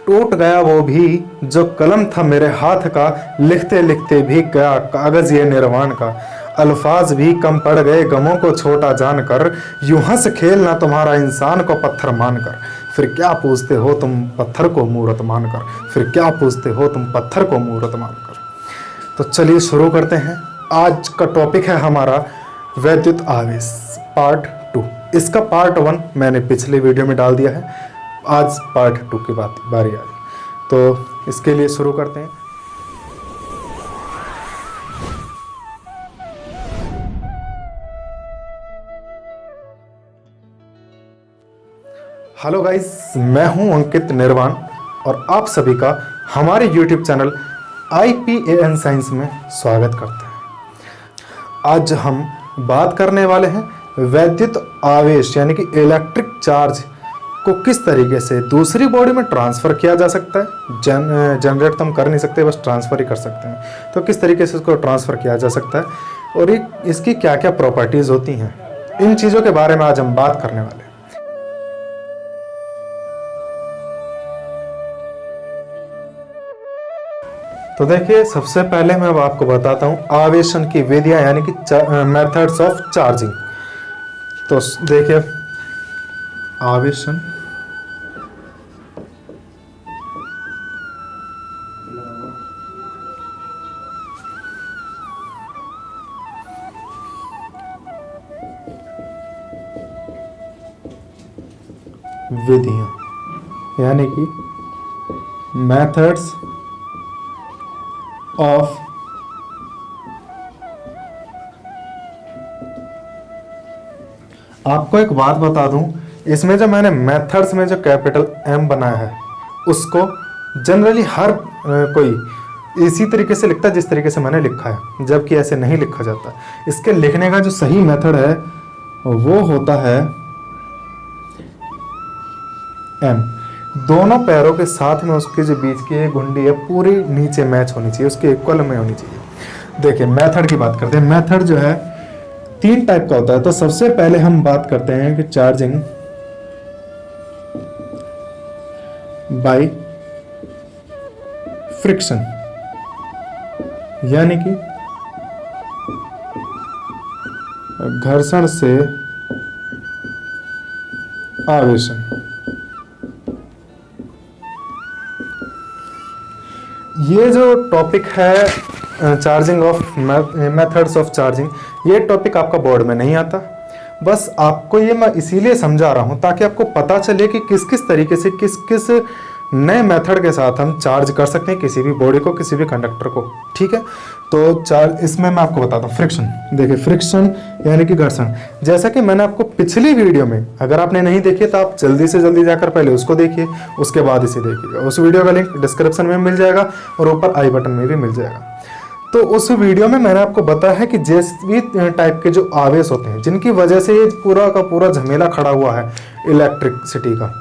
टूट गया वो भी जो कलम था मेरे हाथ का, लिखते लिखते भी गया कागज ये निर्वाण का। अल्फाज भी कम पड़ गए गमों को छोटा जानकर, यूं हंस खेलना तुम्हारा इंसान को पत्थर मानकर। फिर क्या पूछते हो तुम पत्थर को मूरत मानकर, फिर क्या पूछते हो तुम पत्थर को मूरत मानकर। तो चलिए शुरू करते हैं। आज का टॉपिक है हमारा वैद्युत आवेश पार्ट 2। इसका पार्ट 1 मैंने पिछले वीडियो में डाल दिया है, आज पार्ट 2 की बारी आई। तो इसके लिए शुरू करते हैं। हेलो गाइस, मैं हूं अंकित निर्वाण और आप सभी का हमारे यूट्यूब चैनल IPAN साइंस में स्वागत करते हैं। आज हम बात करने वाले हैं वैद्युत आवेश यानी कि इलेक्ट्रिक चार्ज को किस तरीके से दूसरी बॉडी में ट्रांसफ़र किया जा सकता है। जनरेट तो हम कर नहीं सकते, बस ट्रांसफ़र ही कर सकते हैं। तो किस तरीके से इसको ट्रांसफ़र किया जा सकता है और इसकी क्या क्या प्रॉपर्टीज़ होती हैं, इन चीज़ों के बारे में आज हम बात करने वाले हैं। तो देखिए, सबसे पहले मैं अब आपको बताता हूँ आवेशन की विधियाँ यानी कि मेथड्स ऑफ चार्जिंग। तो देखिए, आवेशन विधियाँ यानी कि मेथड्स ऑफ आपको एक बात बता दूं, इसमें जो मैंने मेथड्स में जो कैपिटल M बनाया है उसको जनरली हर कोई इसी तरीके से लिखता है जिस तरीके से मैंने लिखा है, जबकि ऐसे नहीं लिखा जाता। इसके लिखने का जो सही मेथड है वो होता है M। दोनों पैरों के साथ में उसके जो बीच की घुंडी है पूरी नीचे मैच होनी चाहिए, उसके इक्वल में होनी चाहिए। देखिए, मेथड की बात करते हैं। मेथड जो है 3 टाइप का होता है। तो सबसे पहले हम बात करते हैं कि चार्जिंग बाय फ्रिक्शन यानी कि घर्षण से आवेशन। ये जो टॉपिक है charging of methods of charging, ये टॉपिक आपका बोर्ड में नहीं आता। बस आपको ये मैं इसीलिए समझा रहा हूँ ताकि आपको पता चले कि किस किस तरीके से किस किस नए मेथड के साथ हम चार्ज कर सकते हैं किसी भी बॉडी को, किसी भी कंडक्टर को। ठीक है, तो चार्ज इसमें मैं आपको बताता हूँ। फ्रिक्शन, देखिए फ्रिक्शन यानी कि घर्षण। जैसा कि मैंने आपको पिछली वीडियो में, अगर आपने नहीं देखी तो आप जल्दी से जल्दी जाकर पहले उसको देखिए, उसके बाद इसे देखिएगा। उस वीडियो का लिंक डिस्क्रिप्शन में मिल जाएगा और ऊपर आई बटन में भी मिल जाएगा। तो उस वीडियो में मैंने आपको बताया है कि जिस भी टाइप के जो आवेश होते हैं जिनकी वजह से ये पूरा का पूरा झमेला खड़ा हुआ है इलेक्ट्रिसिटी का,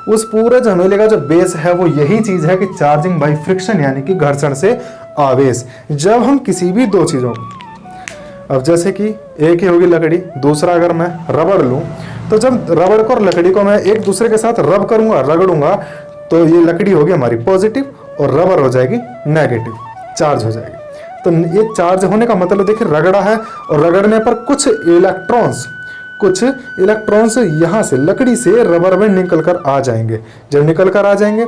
उस पूरे झमेले का जो बेस है वो यही चीज है कि चार्जिंग बाय फ्रिक्शन यानी कि घर्षण से आवेश। जब हम किसी भी दो चीजों को, अब जैसे कि एक ही होगी लकड़ी, दूसरा अगर मैं रबड़ लूं, तो जब रबड़ को और लकड़ी को मैं एक दूसरे के साथ रब करूंगा, रगड़ूंगा, तो ये लकड़ी होगी हमारी पॉजिटिव और रबड़ हो जाएगी नेगेटिव, चार्ज हो जाएगी। तो ये चार्ज होने का मतलब देखिए रगड़ा है और रगड़ने पर कुछ इलेक्ट्रॉन्स यहाँ से लकड़ी से रबर में निकल कर आ जाएंगे। जब निकल कर आ जाएंगे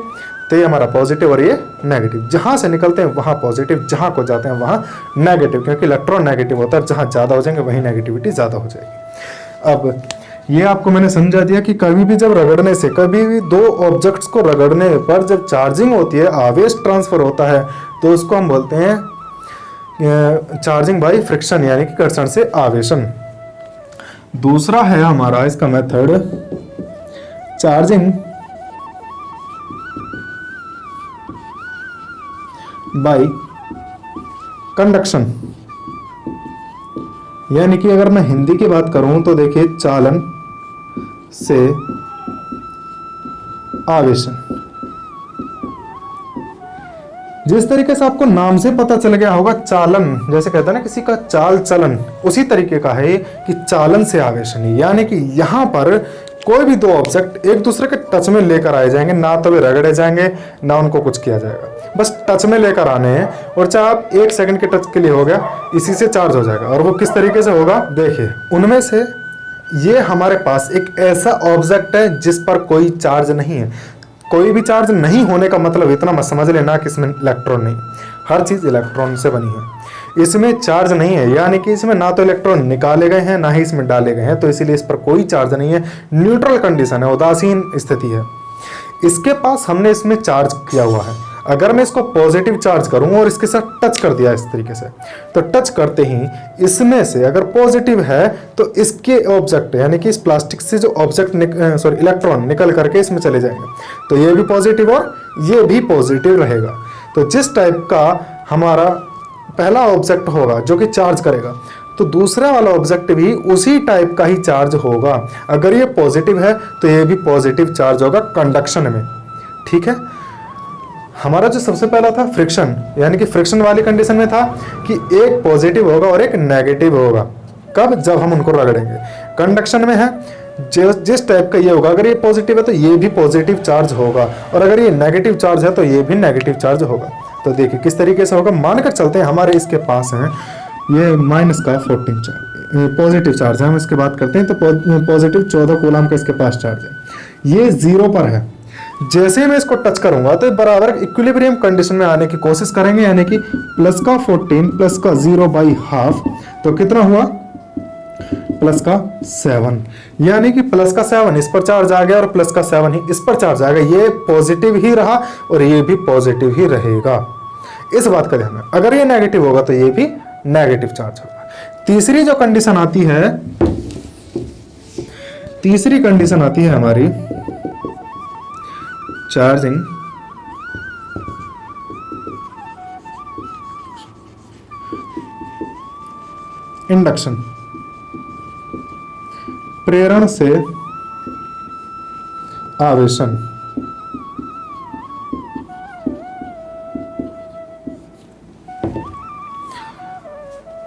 तो ये हमारा पॉजिटिव और ये नेगेटिव। जहाँ से निकलते हैं वहाँ पॉजिटिव, जहाँ को जाते हैं वहाँ नेगेटिव, क्योंकि इलेक्ट्रॉन नेगेटिव होता है। जहाँ ज़्यादा हो जाएंगे वहीं नेगेटिविटी ज़्यादा हो जाएगी। अब ये आपको मैंने समझा दिया कि कभी भी जब रगड़ने से, कभी भी दो ऑब्जेक्ट्स को रगड़ने पर जब चार्जिंग होती है, आवेश ट्रांसफर होता है, तो उसको हम बोलते हैं चार्जिंग बाय फ्रिक्शन यानी कि घर्षण से आवेशन। दूसरा है हमारा इसका मेथड चार्जिंग बाय कंडक्शन यानी कि अगर मैं हिंदी की बात करूं तो देखिए चालन से आवेशन। जिस तरीके से आपको नाम से पता चल गया होगा चालन, जैसे कहते हैं ना किसी का चाल चलन, उसी तरीके का है कि चालन से आवेशन। यानी कि यहाँ पर कोई भी दो ऑब्जेक्ट एक दूसरे के टच में लेकर आए जाएंगे, ना तो वे रगड़े जाएंगे ना उनको कुछ किया जाएगा, बस टच में लेकर आने हैं। और चाहे आप 1 सेकंड के टच के लिए हो गया, इसी से चार्ज हो जाएगा। और वो किस तरीके से होगा देखिए, उनमें से ये हमारे पास एक ऐसा ऑब्जेक्ट है जिस पर कोई चार्ज नहीं है। कोई भी चार्ज नहीं होने का मतलब इतना मत समझ लेना कि इसमें इलेक्ट्रॉन नहीं, हर चीज़ इलेक्ट्रॉन से बनी है। इसमें चार्ज नहीं है, यानी कि इसमें ना तो इलेक्ट्रॉन निकाले गए हैं ना ही इसमें डाले गए हैं, तो इसीलिए इस पर कोई चार्ज नहीं है। न्यूट्रल कंडीशन है, उदासीन स्थिति है। इसके पास हमने इसमें चार्ज किया हुआ है। अगर मैं इसको पॉजिटिव चार्ज करूं और इसके साथ टच कर दिया इस तरीके से, तो टच करते ही इसमें से अगर पॉजिटिव है तो इसके ऑब्जेक्ट यानी कि इस प्लास्टिक से जो ऑब्जेक्ट इलेक्ट्रॉन निकल करके इसमें चले जाएंगे, तो ये भी पॉजिटिव और ये भी पॉजिटिव रहेगा। तो जिस टाइप का हमारा पहला ऑब्जेक्ट होगा जो कि चार्ज करेगा, तो दूसरा वाला ऑब्जेक्ट भी उसी टाइप का ही चार्ज होगा। अगर ये पॉजिटिव है तो ये भी पॉजिटिव चार्ज होगा कंडक्शन में। ठीक है, हमारा जो सबसे पहला था फ्रिक्शन, यानी कि फ्रिक्शन वाली कंडीशन में था कि एक पॉजिटिव होगा और एक नेगेटिव होगा। कब? जब हम उनको रगड़ेंगे। कंडक्शन में है जिस टाइप का ये होगा, अगर ये पॉजिटिव है तो ये भी पॉजिटिव चार्ज होगा, और अगर ये नेगेटिव चार्ज है तो ये भी नेगेटिव चार्ज होगा। तो देखिए किस तरीके से होगा। मानकर चलते हैं हमारे इसके पास है ये माइनस का 14 चार्ज, पॉजिटिव चार्ज है, हम इसके बात करते हैं। तो पॉजिटिव 14 कूलम का इसके पास चार्ज है, ये 0 पर है। जैसे ही मैं इसको टच करूंगा तो बराबर इक्विलिब्रियम कंडीशन में आने की कोशिश करेंगे, यानी कि प्लस का 14 प्लस का 0/12, तो कितना हुआ? प्लस का 7, यानी कि प्लस का 7 इस पर चार्ज आ गया और प्लस का 7 ही इस पर चार्ज आ गया। ये पॉजिटिव ही रहा और ये भी पॉजिटिव ही रहेगा, इस बात का ध्यान रखना। अगर ये नेगेटिव होगा तो ये भी नेगेटिव चार्ज होगा। तीसरी जो कंडीशन आती है, तीसरी कंडीशन आती है हमारी चार्जिंग इंडक्शन, प्रेरण से आवेशन।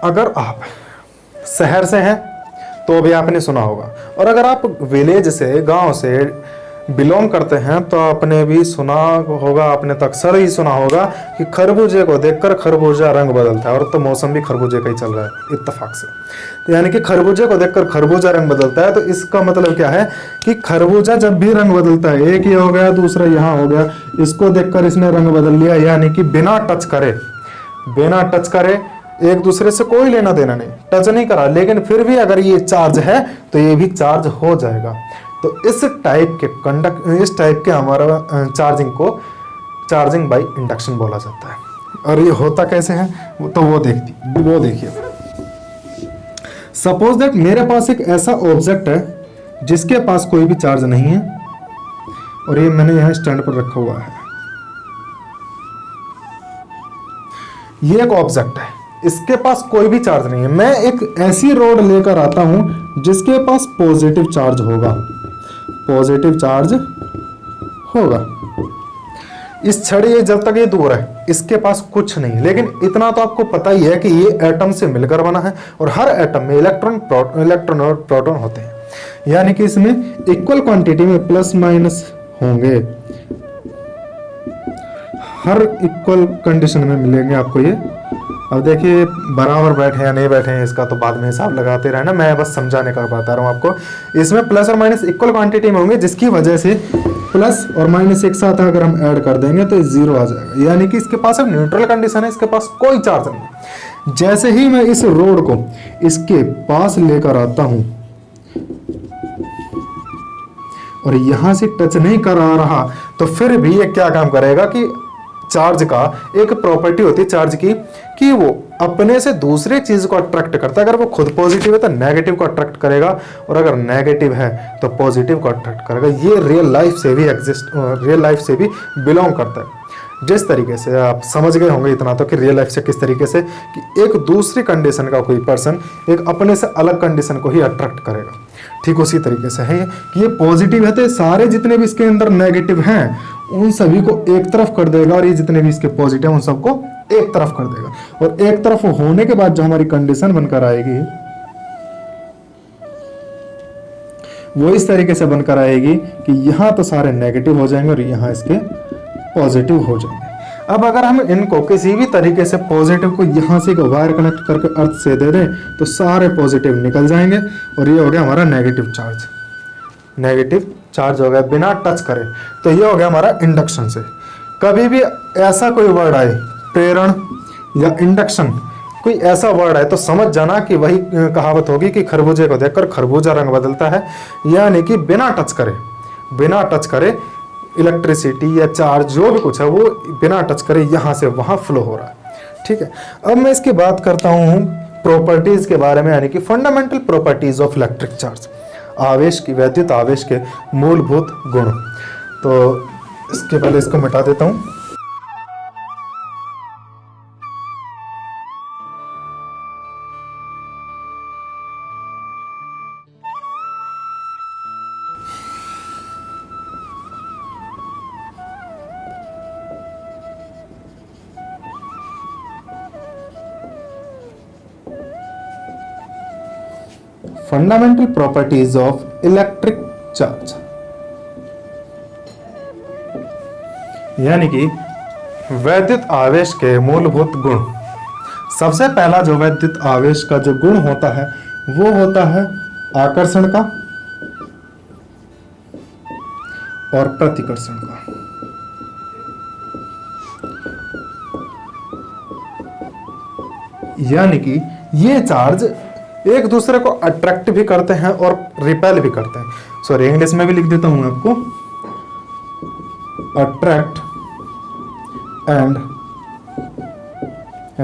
अगर आप शहर से हैं तो भी आपने सुना होगा, और अगर आप विलेज से, गांव से बिलोंग करते हैं तो आपने भी सुना होगा, आपने तो अक्सर ही सुना होगा कि खरबूजे को देखकर खरबूजा रंग बदलता है। और तो मौसम भी खरबूजे का ही चल रहा है इत्तेफाक से, तो यानी कि खरबूजे को देखकर खरबूजा रंग बदलता है। तो इसका मतलब क्या है कि खरबूजा जब भी रंग बदलता है, एक ये हो गया, दूसरा यहाँ हो गया, इसको देखकर इसने रंग बदल लिया, यानी कि बिना टच करे, एक दूसरे से कोई लेना देना नहीं, टच नहीं करा, लेकिन फिर भी अगर ये चार्ज है तो ये भी चार्ज हो जाएगा। तो इस टाइप के हमारा चार्जिंग को चार्जिंग बाय इंडक्शन बोला जाता है। और ये होता कैसे है तो वो देखिए। सपोज दैट मेरे पास एक ऐसा ऑब्जेक्ट है जिसके पास कोई भी चार्ज नहीं है, और ये मैंने यहाँ स्टैंड पर रखा हुआ है। ये एक ऑब्जेक्ट है, इसके पास कोई भी चार्ज नहीं है। मैं एक ऐसी रोड लेकर आता हूं जिसके पास पॉजिटिव चार्ज होगा, इस छड़ी ये जब तक ये दूर है इसके पास कुछ नहीं, लेकिन इतना तो आपको पता ही है कि ये एटम से मिलकर बना है, और हर एटम में इलेक्ट्रॉन और प्रोटॉन होते हैं, यानी कि इसमें इक्वल क्वांटिटी में प्लस माइनस होंगे, हर इक्वल कंडीशन में मिलेंगे आपको ये। अब देखिए बराबर बैठे या नहीं बैठे हैं इसका तो बाद में हिसाब लगाते रहना, मैं बस समझाने का बता रहा हूँ आपको। इसमें प्लस और माइनस इक्वल क्वांटिटी में होंगे, जिसकी वजह से प्लस और माइनस एक साथ अगर हम ऐड कर देंगे तो 0 आ जाएगा, यानी कि इसके पास अब न्यूट्रल कंडीशन है, इसके पास कोई चार्ज नहीं। जैसे ही मैं इस रोड को इसके पास लेकर आता हूं और यहां से टच नहीं करा रहा, तो फिर भी ये क्या काम करेगा कि चार्ज का एक प्रॉपर्टी होती है चार्ज की कि वो अपने से दूसरे चीज को अट्रैक्ट करता है। अगर वो खुद पॉजिटिव है तो नेगेटिव को अट्रैक्ट करेगा, और अगर नेगेटिव है तो पॉजिटिव को अट्रैक्ट करेगा। ये रियल लाइफ से भी बिलोंग करता है। जिस तरीके से आप समझ गए होंगे इतना तो कि रियल लाइफ से किस तरीके से कि एक दूसरी कंडीशन का कोई पर्सन एक अपने से अलग कंडीशन को ही अट्रैक्ट करेगा, ठीक उसी तरीके से है कि ये पॉजिटिव है तो सारे जितने भी इसके अंदर नेगेटिव हैं उन सभी को एक तरफ कर देगा, और ये जितने भी इसके पॉजिटिव हैं उन सबको एक तरफ कर देगा। और एक तरफ होने के बाद जो हमारी कंडीशन बनकर आएगी वो इस तरीके से बनकर आएगी कि यहाँ तो सारे नेगेटिव हो जाएंगे और यहाँ इसके पॉजिटिव हो जाएंगे। अब अगर हम इनको किसी भी तरीके से पॉजिटिव को यहाँ से एक वायर कनेक्ट करके अर्थ से दे दें तो सारे पॉजिटिव निकल जाएंगे और ये हो गया हमारा नेगेटिव चार्ज। नेगेटिव चार्ज हो गया बिना टच करे। तो ये हो गया हमारा इंडक्शन से। कभी भी ऐसा कोई वर्ड आए, प्रेरण या इंडक्शन, कोई ऐसा वर्ड आए तो समझ जाना कि वही कहावत होगी कि खरबूजे को देखकर खरबूजा रंग बदलता है, यानी कि बिना टच करे इलेक्ट्रिसिटी या चार्ज जो भी कुछ है वो बिना टच करे यहाँ से वहाँ फ्लो हो रहा है। ठीक है, अब मैं इसकी बात करता हूँ प्रॉपर्टीज के बारे में, यानी कि fundamental properties of electric charge, आवेश की, वैद्युत आवेश के मूलभूत गुण। तो इसके पहले इसको मिटा देता हूँ। Fundamental properties of electric charge, यानी कि वैद्युत आवेश के मूलभूत गुण। सबसे पहला जो वैद्युत आवेश का जो गुण होता है वो होता है आकर्षण का और प्रतिकर्षण का। यानी कि ये चार्ज एक दूसरे को अट्रैक्ट भी करते हैं और रिपेल भी करते हैं। सॉरी, इंग्लिश में भी लिख देता हूं आपको, अट्रैक्ट एंड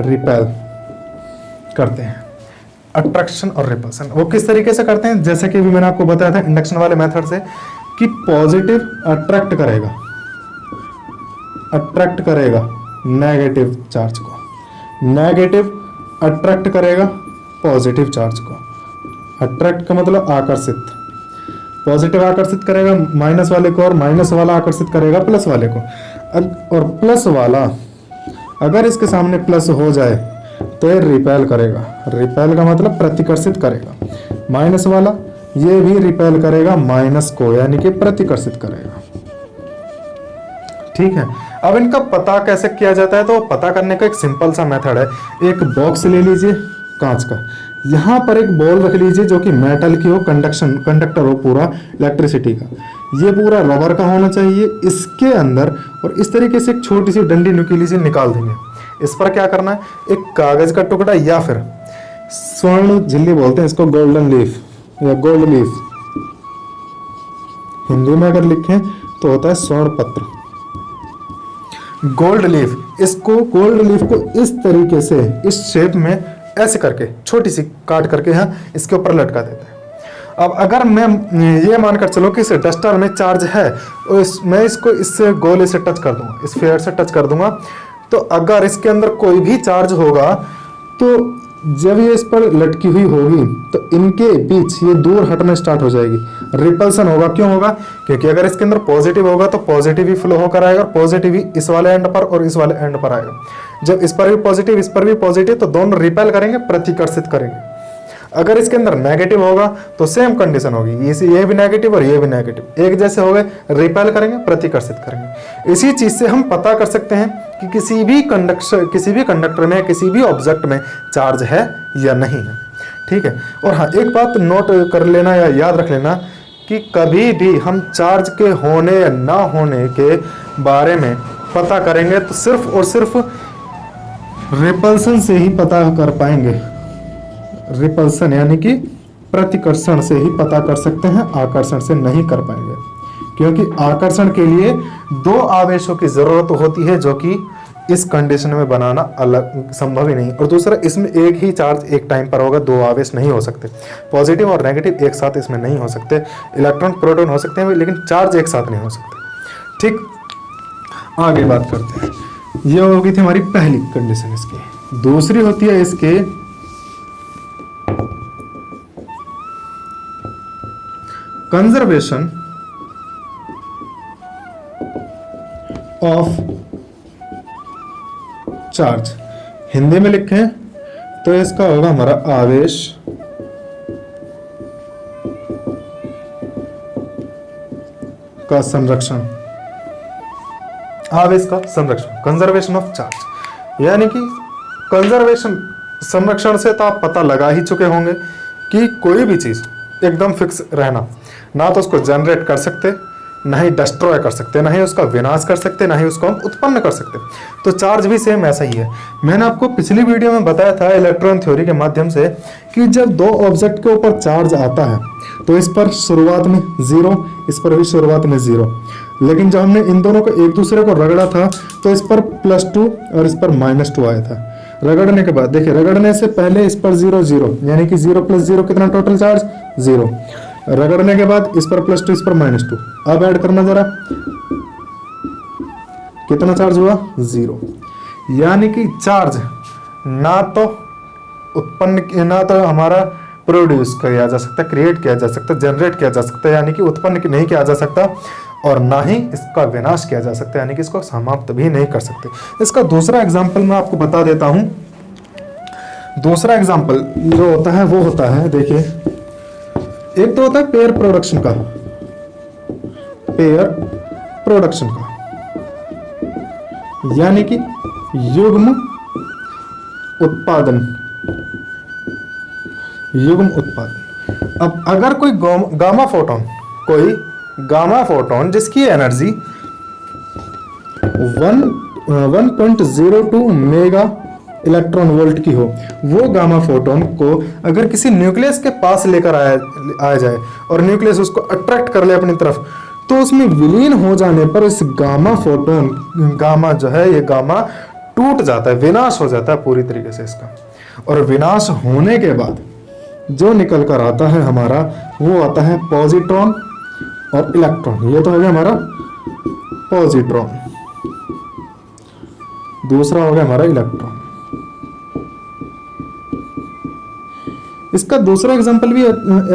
रिपेल करते हैं। अट्रैक्शन और रिपल्सन वो किस तरीके से करते हैं, जैसे कि भी मैंने आपको बताया था इंडक्शन वाले मेथड से कि पॉजिटिव अट्रैक्ट करेगा नेगेटिव चार्ज को, नेगेटिव अट्रैक्ट करेगा पॉजिटिव चार्ज को। अट्रैक्ट का मतलब आकर्षित, पॉजिटिव आकर्षित करेगा माइनस वाले को और माइनस वाला आकर्षित करेगा प्लस वाले को। और प्लस वाला अगर इसके सामने प्लस हो जाए तो ये रिपेल करेगा, रिपेल का मतलब प्रतिकर्षित करेगा। माइनस वाला ये भी रिपेल करेगा माइनस को, यानी कि प्रतिकर्षित करेगा। ठीक है, अब इनका पता कैसे किया जाता है, तो पता करने का एक सिंपल सा मेथड है। एक बॉक्स ले लीजिए कांच का, यहाँ पर एक बॉल रख लीजिए जो कि मेटल की हो, कंडक्टर हो पूरा इलेक्ट्रिसिटी का, ये पूरा रबर का होना चाहिए। इसके अंदर और इस तरीके से एक छोटी सी डंडी नुकीली सी निकाल देंगे। इस पर क्या करना है, एक कागज का टुकड़ा या फिर स्वर्ण झिल्ली बोलते हैं इसको, गोल्डन लीफ या गोल्ड लीफ, हिंदी में अगर लिखें तो होता है स्वर्ण पत्र, गोल्ड लीफ। इसको गोल्ड लीफ को इस तरीके से इस शेप में ऐसे करके छोटी सी काट करके यहाँ इसके ऊपर लटका देते हैं। अब अगर मैं ये मानकर चलो कि इस डस्टर में चार्ज है और मैं इसको इससे गोले से टच कर दूंगा, इस फेयर से टच कर दूंगा, तो अगर इसके अंदर कोई भी चार्ज होगा तो जब ये इस पर लटकी हुई होगी तो इनके बीच ये दूर हटना स्टार्ट हो जाएगी, रिपल्सन होगा। क्यों होगा, क्योंकि अगर इसके अंदर पॉजिटिव होगा तो पॉजिटिव ही फ्लो होकर आएगा, पॉजिटिव ही इस वाले एंड पर और इस वाले एंड पर आएगा। जब इस पर भी पॉजिटिव इस पर भी पॉजिटिव, तो दोनों रिपेल करेंगे, प्रतिकर्षित करेंगे। अगर इसके अंदर नेगेटिव होगा तो सेम कंडीशन होगी, ये भी नेगेटिव और ये भी नेगेटिव, एक जैसे हो गए, रिपेल करेंगे, प्रतिकर्षित करेंगे। इसी चीज से हम पता कर सकते हैं कि किसी भी कंडक्टर में, किसी भी ऑब्जेक्ट में चार्ज है या नहीं है। ठीक है, और हाँ एक बात नोट कर लेना या याद रख लेना कि कभी भी हम चार्ज के होने या ना होने के बारे में पता करेंगे तो सिर्फ और सिर्फ रिपल्सन से ही पता कर पाएंगे। रिपल्सन यानी कि प्रतिकर्षण से ही पता कर सकते हैं, आकर्षण से नहीं कर पाएंगे, क्योंकि आकर्षण के लिए दो आवेशों की जरूरत होती है जो कि इस कंडीशन में बनाना अलग संभव ही नहीं। और दूसरा, इसमें एक ही चार्ज एक टाइम पर होगा, दो आवेश नहीं हो सकते, पॉजिटिव और नेगेटिव एक साथ इसमें नहीं हो सकते। इलेक्ट्रॉन प्रोटॉन हो सकते हैं लेकिन चार्ज एक साथ नहीं हो सकते। ठीक, आगे बात करते हैं। ये होगी थी हमारी पहली कंडीशन इसकी। दूसरी होती है इसके कंजर्वेशन ऑफ चार्ज। हिंदी में लिखें तो इसका होगा हमारा आवेश का संरक्षण, आवेश का संरक्षण, कंजर्वेशन ऑफ चार्ज। यानी कि कंजर्वेशन, संरक्षण से तो आप पता लगा ही चुके होंगे कि कोई भी चीज़ एकदम फिक्स रहना, ना तो उसको जनरेट कर सकते, ना ही डिस्ट्रॉय कर सकते, ना ही उसका विनाश कर सकते, ना ही उसको हम उत्पन्न कर सकते। तो चार्ज भी सेम ऐसा ही है। मैंने आपको पिछली वीडियो में बताया था इलेक्ट्रॉन थ्योरी के माध्यम से कि जब दो ऑब्जेक्ट के ऊपर चार्ज आता है तो इस पर शुरुआत में 0, इस पर भी शुरुआत में 0, लेकिन जब हमने इन दोनों को एक दूसरे को रगड़ा था तो इस पर +2 और इस पर -2 आया था। रगड़ने के बाद देखिए, रगड़ने से पहले इस पर 0 0, यानी कि 0 + 0 कितना टोटल चार्ज 0। रगड़ने के बाद इस पर +2 इस पर -2, अब ऐड करना जरा, कितना चार्ज हुआ 0। यानी कि चार्ज ना तो उत्पन्न, ना तो हमारा प्रोड्यूस किया जा सकता, क्रिएट किया जा सकता, जनरेट किया जा सकता, यानी कि उत्पन्न नहीं किया जा सकता, और ना ही इसका विनाश किया जा सकता, यानी कि इसको समाप्त भी नहीं कर सकते। इसका दूसरा एग्जाम्पल मैं आपको बता देता हूं। दूसरा एग्जाम्पल जो होता है वो होता है, देखिए, एक तो होता है पेयर प्रोडक्शन का, पेयर प्रोडक्शन का, यानी कि युग्म उत्पादन, युग्म उत्पादन। अब अगर कोई गामा फोटोन जिसकी एनर्जी 1.02 मेगा इलेक्ट्रॉन वोल्ट की हो, वो गामा फोटोन को अगर किसी न्यूक्लियस के पास लेकर आया जाए और न्यूक्लियस उसको अट्रैक्ट कर ले अपनी तरफ, तो उसमें विलीन हो जाने पर इस गामा फोटोन, गामा जो है ये गामा टूट जाता है, विनाश हो जाता है पूरी तरीके से इसका। और विनाश होने के बाद जो निकल कर आता है हमारा, वो आता है पॉजिट्रॉन और इलेक्ट्रॉन। ये तो हो गया हमारा पॉजिट्रॉन, दूसरा हो गया हमारा इलेक्ट्रॉन। इसका दूसरा एग्जांपल भी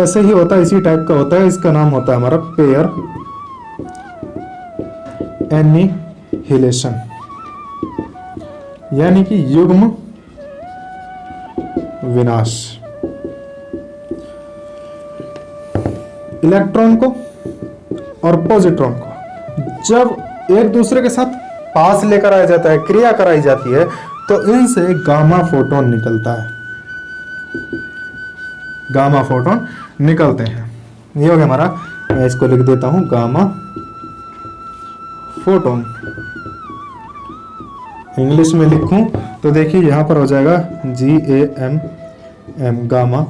ऐसे ही होता है, इसी टाइप का होता है। इसका नाम होता है हमारा पेयर एनिहिलेशन, यानी कि युग्म विनाश। इलेक्ट्रॉन को और पॉजिट्रॉन को जब एक दूसरे के साथ पास लेकर आया जाता है, क्रिया कराई जाती है, तो इनसे गामा फोटोन निकलता है, गामा फोटोन निकलते हैं। ये हो गया हमारा, मैं इसको लिख देता हूं गामा फोटोन। इंग्लिश में लिखूं तो देखिए यहां पर हो जाएगा GAMM, गामा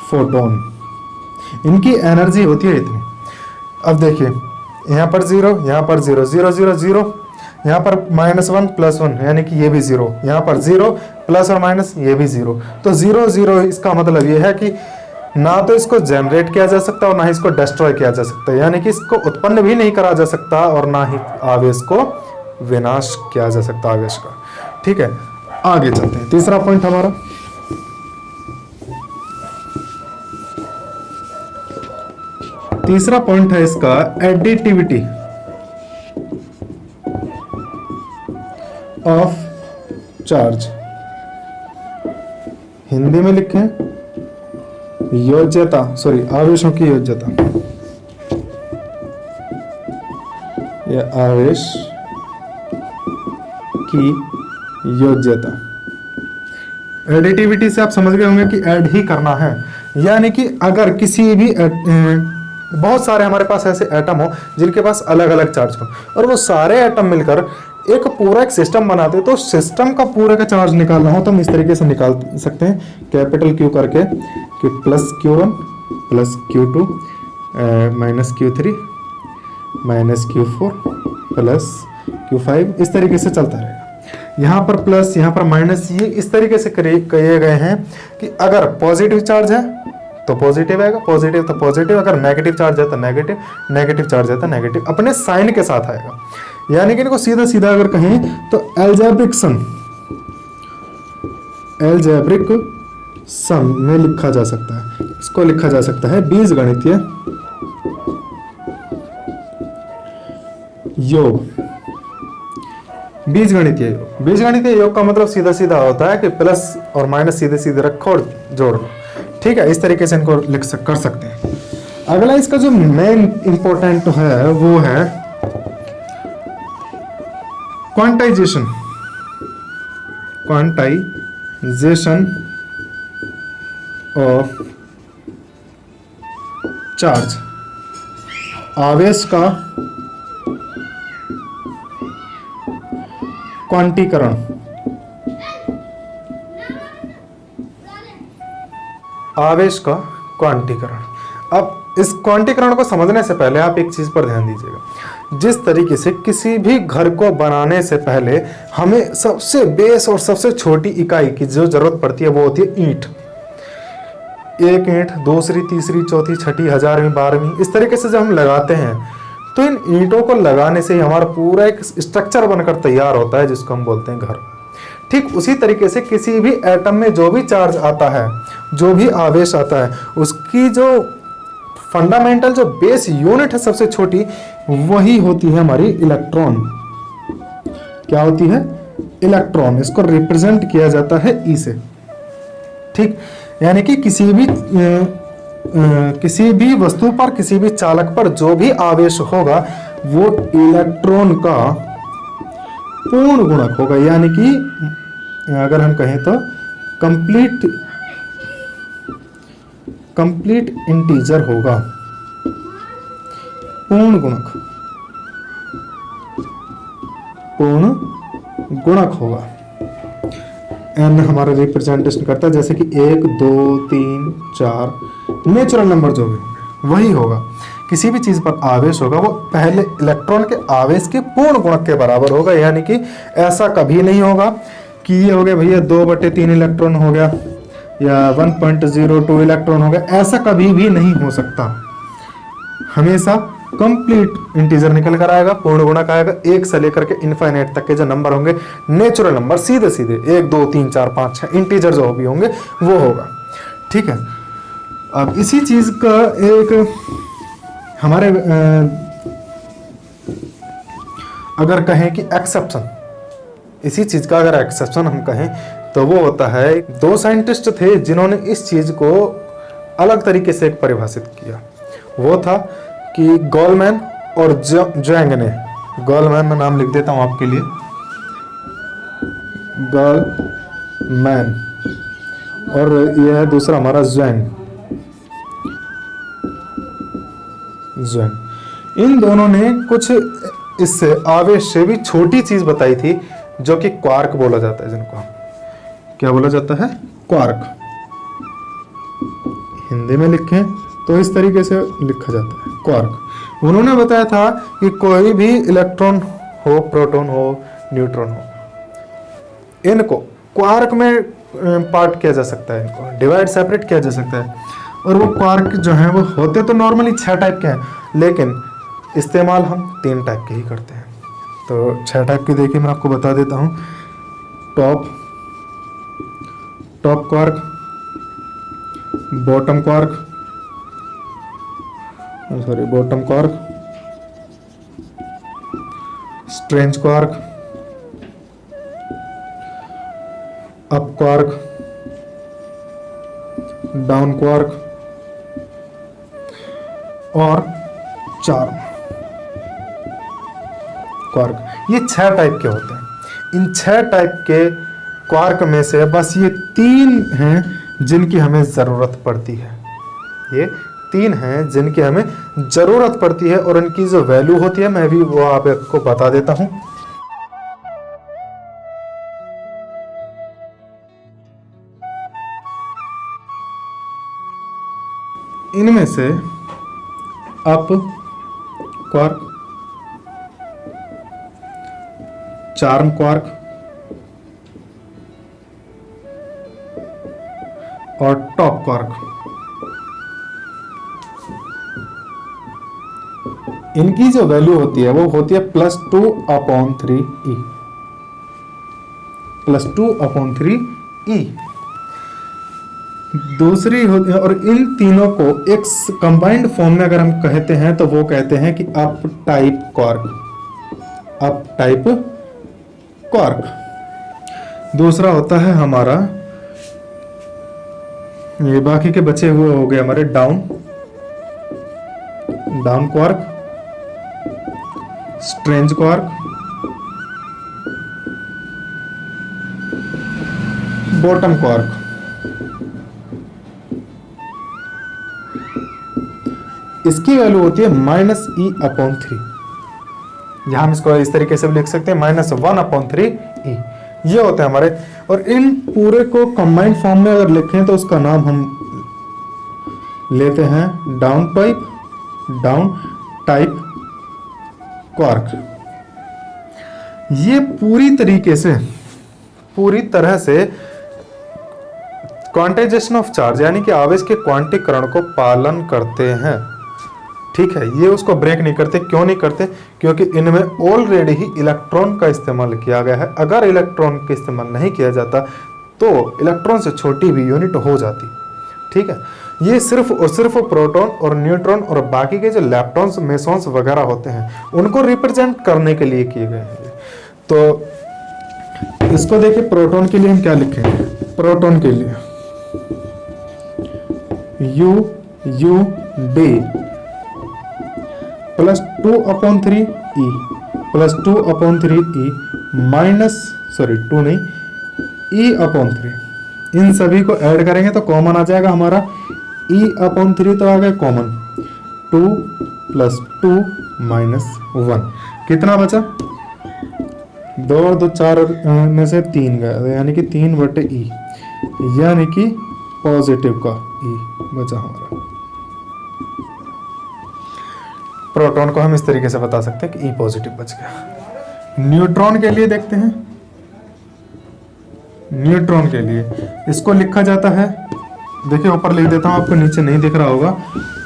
फोटोन। इनकी एनर्जी होती है इतनी। अब देखिए यहाँ पर 0, यहाँ पर 0, 0 0 0, यहाँ पर -1 + 1, यानी कि ये भी 0, यहाँ पर 0 प्लस और माइनस ये भी 0। तो 0 0 इसका मतलब ये है कि ना तो इसको जनरेट किया जा सकता और ना ही इसको डिस्ट्रॉय किया जा सकता, यानी कि इसको उत्पन्न भी नहीं करा जा सकता और ना ही आवेश को विनाश किया जा सकता आवेश का। ठीक है, आगे चलते हैं। तीसरा पॉइंट हमारा, तीसरा पॉइंट है इसका एडिटिविटी ऑफ चार्ज। हिंदी में लिखें योज्यता, सॉरी आवेशों की योज्यता, या आवेश की योज्यता। एडिटिविटी से आप समझ गए होंगे कि ऐड ही करना है, यानी कि अगर किसी भी बहुत सारे हमारे पास ऐसे एटम हो जिनके पास अलग अलग चार्ज हो और वो सारे एटम मिलकर एक पूरा एक सिस्टम बनाते, तो सिस्टम का पूरे का चार्ज निकालना हो तो हम इस तरीके से निकाल सकते हैं, कैपिटल Q करके कि +Q1 +Q2 -Q3 -Q4 +Q5, इस तरीके से चलता रहेगा। यहाँ पर प्लस, यहाँ पर माइनस, ये इस तरीके से किए गए हैं कि अगर पॉजिटिव चार्ज है तो पॉजिटिव आएगा, पॉजिटिव तो पॉजिटिव, अगर नेगेटिव चार्ज है तो नेगेटिव, नेगेटिव चार्ज है तो नेगेटिव, अपने साइन के साथ आएगा। यानी कि इनको सीधा सीधा अगर कहें तो एल्जेब्रिक सम में लिखा जा सकता है, इसको लिखा जा सकता है बीजगणितीय योग। बीजगणितीय योग, बीजगणितीय योग का मतलब सीधा सीधा होता है कि प्लस और माइनस सीधे सीधे रखो और जोड़ लो। ठीक है, इस तरीके से इनको कर सकते हैं। अगला इसका जो मेन इंपॉर्टेंट है वो है क्वांटाइजेशन। क्वांटाइजेशन ऑफ चार्ज, आवेश का क्वांटीकरण। आवेश का क्वांटीकरण। अब इस क्वांटीकरण को समझने से पहले आप एक चीज पर ध्यान दीजिएगा। जिस तरीके से किसी भी घर को बनाने से पहले हमें सबसे बेस और सबसे छोटी इकाई की जो जरूरत पड़ती है वो होती है ईंट। एक ईंट, दूसरी, तीसरी, चौथी, छठी, 1000वीं, 12वीं, इस तरीके से जब हम लगाते हैं तो इन ईंटों को लगाने से ही हमारा पूरा एक स्ट्रक्चर बनकर तैयार होता है जिसको हम बोलते हैं घर। ठीक उसी तरीके से किसी भी एटम में जो भी चार्ज आता है, जो भी आवेश आता है, उसकी जो फंडामेंटल जो बेस यूनिट है सबसे छोटी, वही होती है हमारी इलेक्ट्रॉन। क्या होती है? इलेक्ट्रॉन। इसको रिप्रेजेंट किया जाता है ई से। ठीक, यानी कि किसी भी वस्तु पर, किसी भी चालक पर जो भी आवेश होगा वो इलेक्ट्रॉन का पूर्ण गुणक होगा। यानी कि अगर हम कहें तो कंप्लीट इंटीजर होगा, पूर्ण गुणक होगा। एन हमारा रिप्रेजेंटेशन करता है, जैसे कि 1 2 3 4 नेचुरल नंबर जो भी होंगे वही होगा। किसी भी चीज पर आवेश होगा वो पहले इलेक्ट्रॉन के आवेश के पूर्ण गुणक के बराबर होगा। यानी कि ऐसा कभी नहीं होगा कि ये हो गया भैया 2/3 इलेक्ट्रॉन हो गया या 1.02 इलेक्ट्रॉन हो गया, ऐसा कभी भी नहीं हो सकता। हमेशा कंप्लीट इंटीजर निकल कर आएगा, पूर्ण गुणक आएगा। 1 से लेकर के इनफाइनाइट तक के जो नंबर होंगे नेचुरल नंबर, सीधे सीधे 1 2 3 4 5 6 इंटीजर जो भी होंगे वो होगा। ठीक है, अब इसी चीज का एक हमारे अगर कहें कि एक्सेप्शन, इसी चीज का अगर एक्सेप्शन हम कहें तो वो होता है, 2 साइंटिस्ट थे जिन्होंने इस चीज को अलग तरीके से परिभाषित किया। वो था कि गोलमैन और ज़्वांग ने, गोलमैन में नाम लिख देता हूं आपके लिए, गोलमैन, और यह है दूसरा हमारा ज़्वांग। इन दोनों ने कुछ इससे आवेश से भी छोटी चीज बताई थी जो कि क्वार्क बोला जाता है, जिनको क्या बोला जाता है? क्वार्क। हिंदी में लिखें तो इस तरीके से लिखा जाता है, क्वार्क। उन्होंने बताया था कि कोई भी इलेक्ट्रॉन हो, प्रोटॉन हो, न्यूट्रॉन हो, इनको क्वार्क में पार्ट किया जा सकता है, इनको डिवाइड सेपरेट किया जा सकता है। और वो क्वार्क जो हैं वो होते तो नॉर्मली 6 टाइप के हैं, लेकिन इस्तेमाल हम 3 टाइप के ही करते हैं। तो 6 टाइप के देखिए मैं आपको बता देता हूँ। Top quark, bottom quark, strange quark, up quark, down quark और चार्म क्वार्क। ये 6 टाइप के होते हैं। इन 6 टाइप के क्वार्क में से बस ये 3 हैं जिनकी हमें ज़रूरत पड़ती है। ये 3 हैं जिनकी हमें ज़रूरत पड़ती है और इनकी जो वैल्यू होती है मैं भी वो आपको बता देता हूँ। इनमें से अप क्वार्क, चार्म क्वार्क और टॉप क्वार्क, इनकी जो वैल्यू होती है वो होती है +2/3e, +2/3e। दूसरी होती है, और इन तीनों को एक कंबाइंड फॉर्म में अगर हम कहते हैं तो वो कहते हैं कि अप टाइप क्वार्क। दूसरा होता है हमारा, ये बाकी के बचे हुए हो गए हमारे down down quark, strange quark, bottom quark. इसकी वैल्यू होती है -e/3। यहां हम इसको इस तरीके से भी लिख सकते हैं -1/3e। ये होते हैं हमारे, और इन पूरे को कंबाइंड फॉर्म में अगर लिखें तो उसका नाम हम लेते हैं डाउन टाइप क्वार्क। ये पूरी तरह से क्वांटाइजेशन ऑफ चार्ज यानी कि आवेश के क्वांटीकरण को पालन करते हैं। ठीक है, ये उसको ब्रेक नहीं करते। क्यों नहीं करते? क्योंकि इनमें ऑलरेडी ही इलेक्ट्रॉन का इस्तेमाल किया गया है। अगर इलेक्ट्रॉन का इस्तेमाल नहीं किया जाता तो इलेक्ट्रॉन से छोटी भी यूनिट हो जाती। ठीक है, ये सिर्फ और सिर्फ प्रोटॉन और न्यूट्रॉन और बाकी के जो लैप्टॉन्स, मेसॉन्स वगैरह होते हैं उनको रिप्रेजेंट करने के लिए किए गए हैं। तो इसको देखिए, प्रोटॉन के लिए हम क्या लिखेंगे? प्रोटॉन के लिए UUD plus 2/3e plus 2/3e minus 2 नहीं e/3। इन सभी को ऐड करेंगे तो कॉमन आ जाएगा हमारा e/3 तो आ गया कॉमन। 2 + 2 - 1 कितना बचा? 2 और 2 4 में से 3 गया, यानी कि 3/e, यानी कि पॉजिटिव का e बचा हमारा। प्रोटॉन को हम इस तरीके से बता सकते हैं कि E पॉजिटिव बच गया। न्यूट्रॉन के लिए देखते हैं। न्यूट्रॉन के लिए इसको लिखा जाता है, देखिए ऊपर लिख देता हूं, आपको नीचे नहीं दिख रहा होगा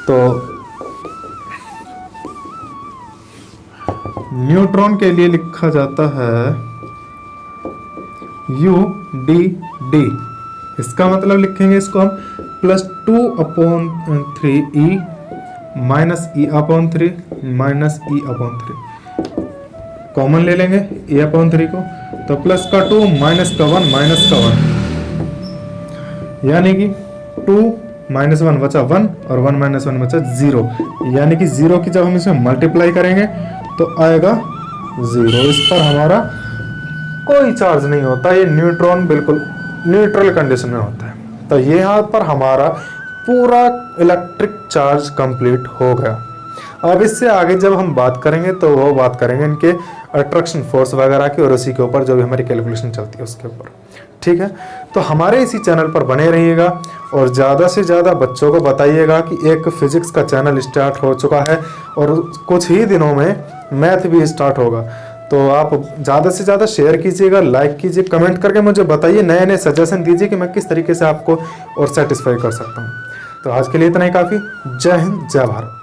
तो न्यूट्रॉन के लिए लिखा जाता है UDD। इसका मतलब लिखेंगे इसको हम +2/3e -e/3 -e/3 कॉमन ले लेंगे e/3 को, तो प्लस का 2 माइनस का 1 माइनस का 1, यानी कि 2 - 1 बचा 1 और 1 - 1 बचा 0, यानी कि 0 की जब हम इसे मल्टीप्लाई करेंगे तो आएगा 0। इस पर हमारा कोई चार्ज नहीं होता, ये न्यूट्रॉन बिल्कुल न्यूट्रल कंडीशन में होता है। तो ये यहाँ पर हमारा पूरा इलेक्ट्रिक चार्ज कंप्लीट हो गया। अब इससे आगे जब हम बात करेंगे तो वो बात करेंगे इनके अट्रैक्शन फोर्स वगैरह की, और उसी के ऊपर जो भी हमारी कैलकुलेशन चलती है उसके ऊपर। ठीक है, तो हमारे इसी चैनल पर बने रहिएगा और ज़्यादा से ज़्यादा बच्चों को बताइएगा कि एक फिजिक्स का चैनल स्टार्ट हो चुका है और कुछ ही दिनों में मैथ भी स्टार्ट होगा। तो आप ज़्यादा से ज़्यादा शेयर कीजिएगा, लाइक कीजिए, कमेंट करके मुझे बताइए, नए नए सजेशन दीजिए कि मैं किस तरीके से आपको और सेटिस्फाई कर सकता हूँ। तो आज के लिए इतना ही काफ़ी। जय हिंद, जय भारत।